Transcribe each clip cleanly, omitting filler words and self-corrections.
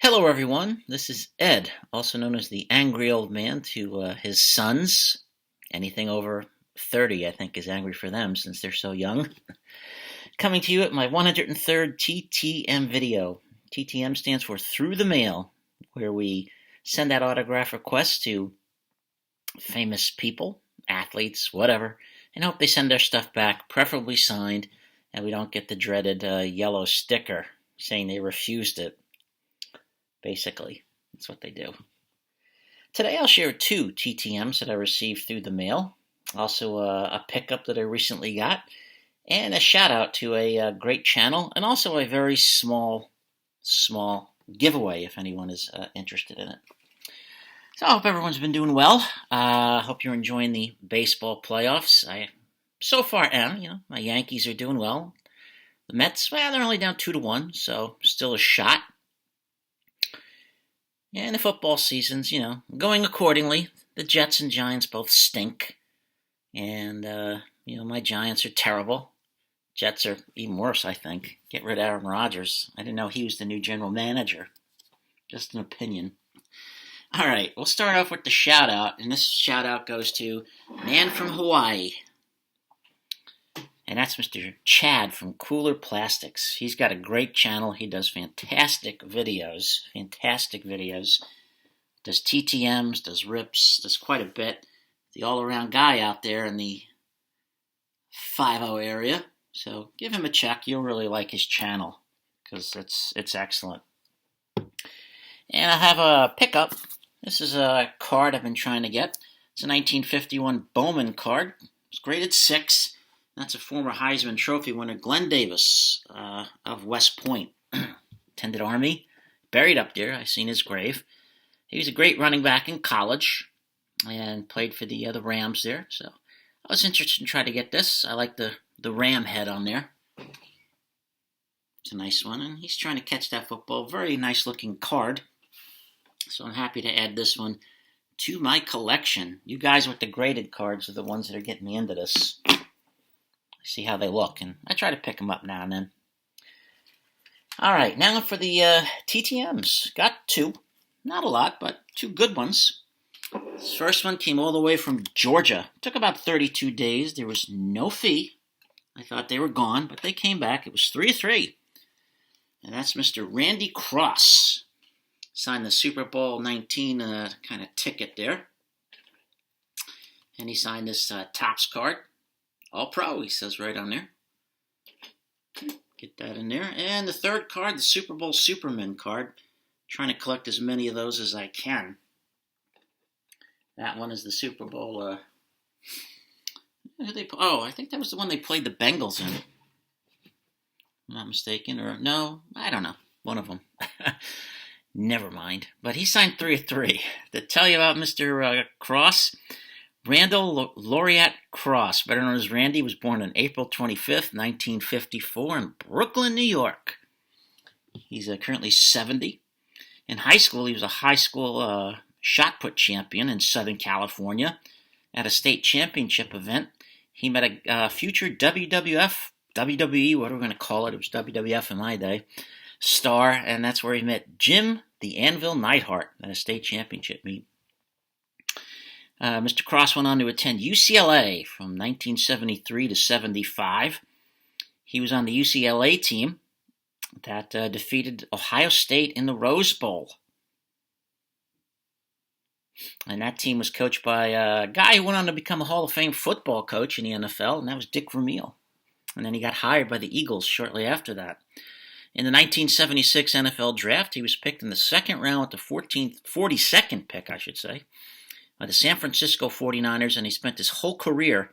Hello, everyone. This is Ed, also known as the angry old man to his sons. Anything over 30, I think, is angry for them since they're so young. Coming to you at my 103rd TTM video. TTM stands for Through the Mail, where we send out autograph requests to famous people, athletes, whatever, and hope they send their stuff back, preferably signed, and we don't get the dreaded yellow sticker saying they refused it. Basically, that's what they do. Today I'll share two TTMs that I received through the mail, also a pickup that I recently got, and a shout out to a great channel, and also a very small giveaway if anyone is interested in it. So I hope everyone's been doing well. Hope you're enjoying the baseball playoffs. I so far am. My Yankees are doing well. The Mets, well, they're only down 2-1, so still a shot. And the football season's, going accordingly. The Jets and Giants both stink. And, my Giants are terrible. Jets are even worse, I think. Get rid of Aaron Rodgers. I didn't know he was the new general manager. Just an opinion. All right, we'll start off with the shout-out. And this shout-out goes to Man from Hawaii. And that's Mr. Chad from Cooler Plastics. He's got a great channel. He does fantastic videos. Does TTMs, does rips, does quite a bit. The all-around guy out there in the 50 area. So give him a check. You'll really like his channel because it's excellent. And I have a pickup. This is a card I've been trying to get. It's a 1951 Bowman card. It's graded 6. That's a former Heisman Trophy winner, Glenn Davis of West Point. Attended Army, buried up there. I've seen his grave. He was a great running back in college and played for the Rams there. So I was interested in trying to get this. I like the ram head on there. It's a nice one, and he's trying to catch that football. Very nice looking card. So I'm happy to add this one to my collection. You guys with the graded cards are the ones that are getting me into this. See how they look, and I try to pick them up now and then. All right, now for the TTMs. Got two. Not a lot, but two good ones. This first one came all the way from Georgia. It took about 32 days. There was no fee. I thought they were gone, but they came back. It was 3-3. And that's Mr. Randy Cross. Signed the Super Bowl 19 kind of ticket there. And he signed this Topps card. All Pro, he says right on there. Get that in there. And the third card, the Super Bowl Superman card. Trying to collect as many of those as I can. That one is the Super Bowl. I think that was the one they played the Bengals in. I'm not mistaken. Or no, I don't know. One of them. Never mind. But he signed 3-3. To tell you about Mr. Cross, Randall Laureate Cross, better known as Randy, was born on April 25th, 1954 in Brooklyn, New York. He's currently 70. In high school, he was a high school shot put champion in Southern California. At a state championship event, he met a future WWF, WWE, what are we going to call it? It was WWF in my day, star, and that's where he met Jim the Anvil Neidhart at a state championship meet. Mr. Cross went on to attend UCLA from 1973 to 75. He was on the UCLA team that defeated Ohio State in the Rose Bowl. And that team was coached by a guy who went on to become a Hall of Fame football coach in the NFL, and that was Dick Vermeil. And then he got hired by the Eagles shortly after that. In the 1976 NFL Draft, he was picked in the second round with the 42nd pick, I should say, by the San Francisco 49ers, and he spent his whole career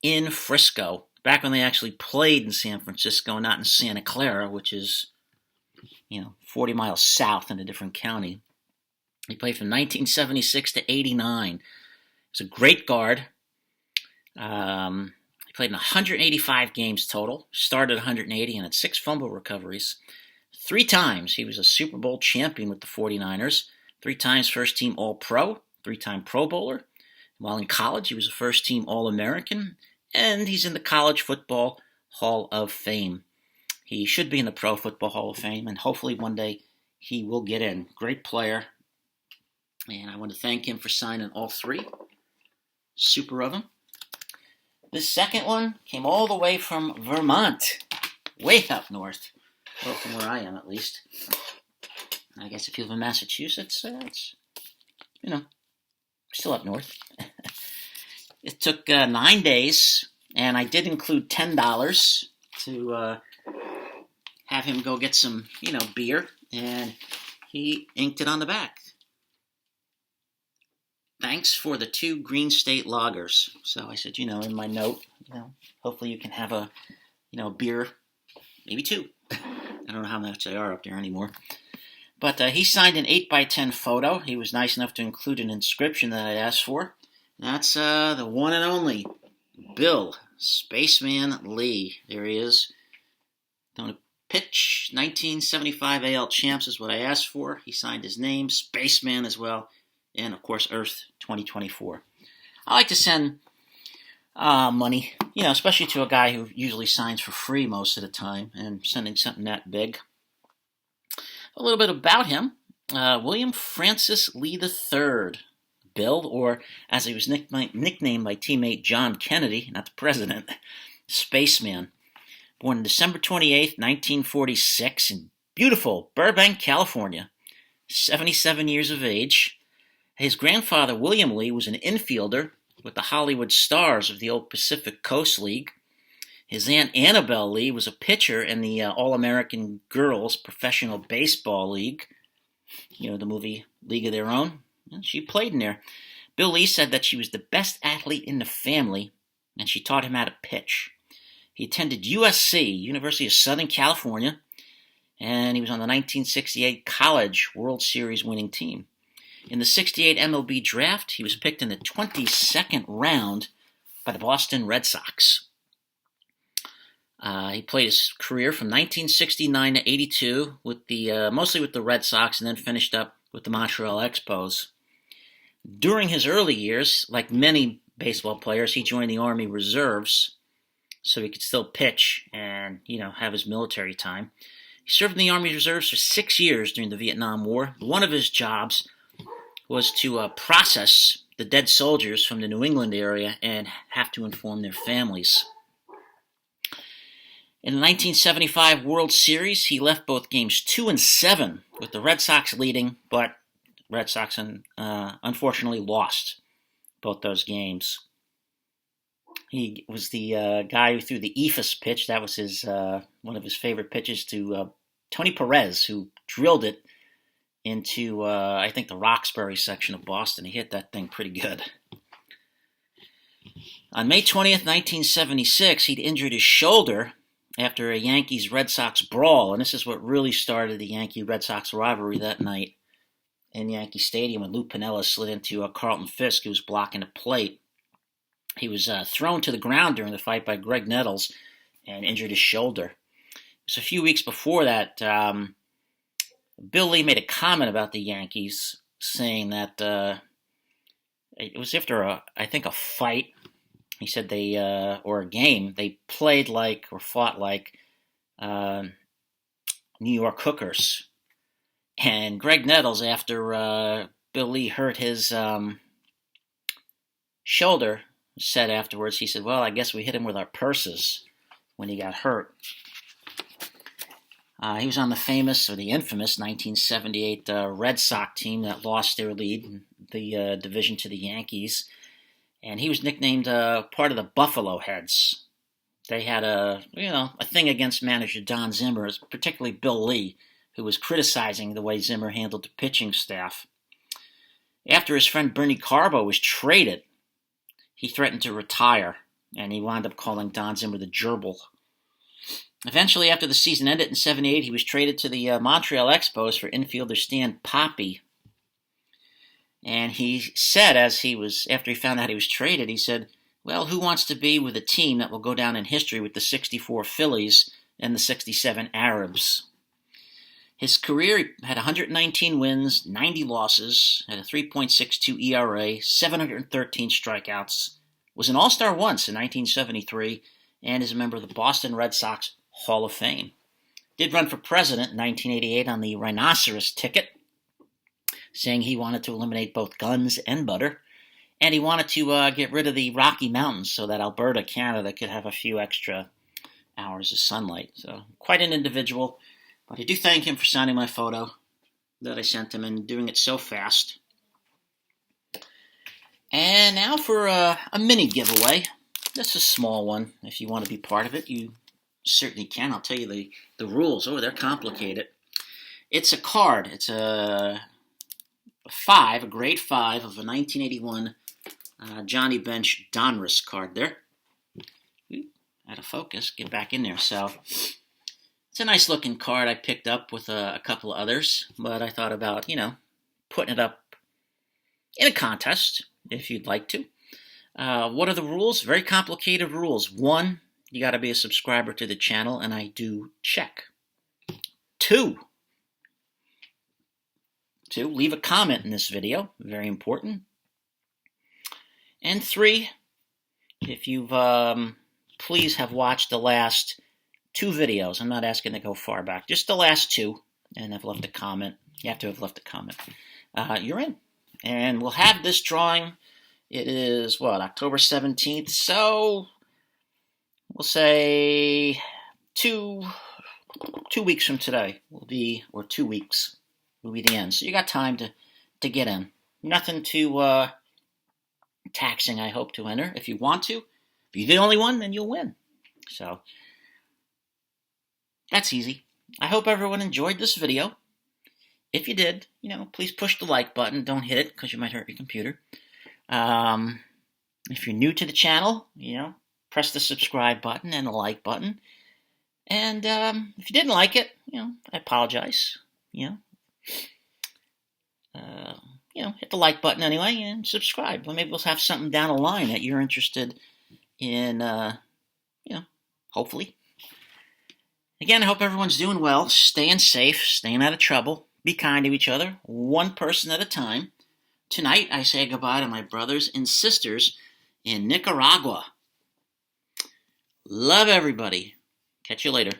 in Frisco, back when they actually played in San Francisco, not in Santa Clara, which is, 40 miles south in a different county. He played from 1976 to 89. He was a great guard. He played in 185 games total, started 180, and had 6 fumble recoveries. 3 times he was a Super Bowl champion with the 49ers, 3 times first-team All-Pro, 3-time Pro Bowler. While in college, he was a first-team All-American, and he's in the College Football Hall of Fame. He should be in the Pro Football Hall of Fame, and hopefully one day he will get in. Great player. And I want to thank him for signing all 3. Super of him. This second one came all the way from Vermont. Way up north. Well, from where I am, at least. I guess if you live in Massachusetts, it's, still up north. It took 9 days, and I did include $10 to have him go get some, beer, and he inked it on the back. Thanks for the 2 Green State Lagers. So I said, in my note, hopefully you can have a, beer, maybe 2. I don't know how much they are up there anymore. But he signed an 8x10 photo. He was nice enough to include an inscription that I asked for. That's the one and only Bill Spaceman Lee. There he is. Don't pitch. 1975 AL Champs is what I asked for. He signed his name, Spaceman as well. And, of course, Earth 2024. I like to send money, especially to a guy who usually signs for free most of the time, and sending something that big. A little bit about him. William Francis Lee III. Bill, or as he was nicknamed by teammate John Kennedy, not the president, Spaceman. Born December 28th, 1946 in beautiful Burbank, California. 77 years of age. His grandfather, William Lee, was an infielder with the Hollywood Stars of the old Pacific Coast League. His aunt Annabelle Lee was a pitcher in the All-American Girls Professional Baseball League. The movie League of Their Own. And she played in there. Bill Lee said that she was the best athlete in the family, and she taught him how to pitch. He attended USC, University of Southern California, and he was on the 1968 College World Series winning team. In the 68 MLB draft, he was picked in the 22nd round by the Boston Red Sox. He played his career from 1969 to 82, mostly with the Red Sox, and then finished up with the Montreal Expos. During his early years, like many baseball players, he joined the Army Reserves so he could still pitch and, have his military time. He served in the Army Reserves for 6 years during the Vietnam War. One of his jobs was to process the dead soldiers from the New England area and have to inform their families. In the 1975 World Series, he left both games 2 and 7 with the Red Sox leading, but Red Sox unfortunately lost both those games. He was the guy who threw the eephus pitch. That was his one of his favorite pitches to Tony Perez, who drilled it into, I think, the Roxbury section of Boston. He hit that thing pretty good. On May 20th, 1976, he'd injured his shoulder after a Yankees-Red Sox brawl, and this is what really started the Yankee-Red Sox rivalry that night in Yankee Stadium when Lou Piniella slid into Carlton Fisk, who was blocking a plate. He was thrown to the ground during the fight by Greg Nettles and injured his shoulder. It was a few weeks before that, Bill Lee made a comment about the Yankees, saying that it was after, a fight. He said or a game, they played like or fought like New York hookers. And Greg Nettles, after Bill Lee hurt his shoulder, said afterwards, he said, well, I guess we hit him with our purses when he got hurt. He was on the famous, or the infamous, 1978 Red Sox team that lost their lead in the division to the Yankees. And he was nicknamed part of the Buffalo Heads. They had a thing against manager Don Zimmer, particularly Bill Lee, who was criticizing the way Zimmer handled the pitching staff. After his friend Bernie Carbo was traded, he threatened to retire, and he wound up calling Don Zimmer the gerbil. Eventually, after the season ended in '78, he was traded to the Montreal Expos for infielder Stan Poppe. And he said, after he found out he was traded, he said, well, who wants to be with a team that will go down in history with the '64 Phillies and the '67 Arabs? His career had 119 wins, 90 losses, had a 3.62 ERA, 713 strikeouts, was an All-Star once in 1973, and is a member of the Boston Red Sox Hall of Fame. Did run for president in 1988 on the rhinoceros ticket, saying he wanted to eliminate both guns and butter. And he wanted to get rid of the Rocky Mountains so that Alberta, Canada, could have a few extra hours of sunlight. So quite an individual. But I do thank him for signing my photo that I sent him and doing it so fast. And now for a mini giveaway. This is a small one. If you want to be part of it, you certainly can. I'll tell you the rules. Oh, they're complicated. It's a card. It's a grade 5 of a 1981 Johnny Bench Donruss card there. Out of focus. Get back in there. So it's a nice looking card I picked up with a couple of others, but I thought about, putting it up in a contest if you'd like to. What are the rules? Very complicated rules. 1, you got to be a subscriber to the channel, and I do check. 2, leave a comment in this video. Very important. And 3, if you've please have watched the last 2 videos. I'm not asking to go far back. Just the last 2, and have left a comment. You have to have left a comment. You're in. And we'll have this drawing. It is, October 17th. So we'll say 2 weeks from today or 2 weeks will be the end. So you got time to get in. Nothing too taxing, I hope, to enter. If you want to. If you're the only one, then you'll win. So that's easy. I hope everyone enjoyed this video. If you did, please push the like button. Don't hit it because you might hurt your computer. If you're new to the channel, press the subscribe button and the like button. And if you didn't like it, I apologize. Hit the like button anyway and subscribe. Well, maybe we'll have something down the line that you're interested in, hopefully. Again, I hope everyone's doing well, staying safe, staying out of trouble. Be kind to each other, one person at a time. Tonight, I say goodbye to my brothers and sisters in Nicaragua. Love everybody. Catch you later.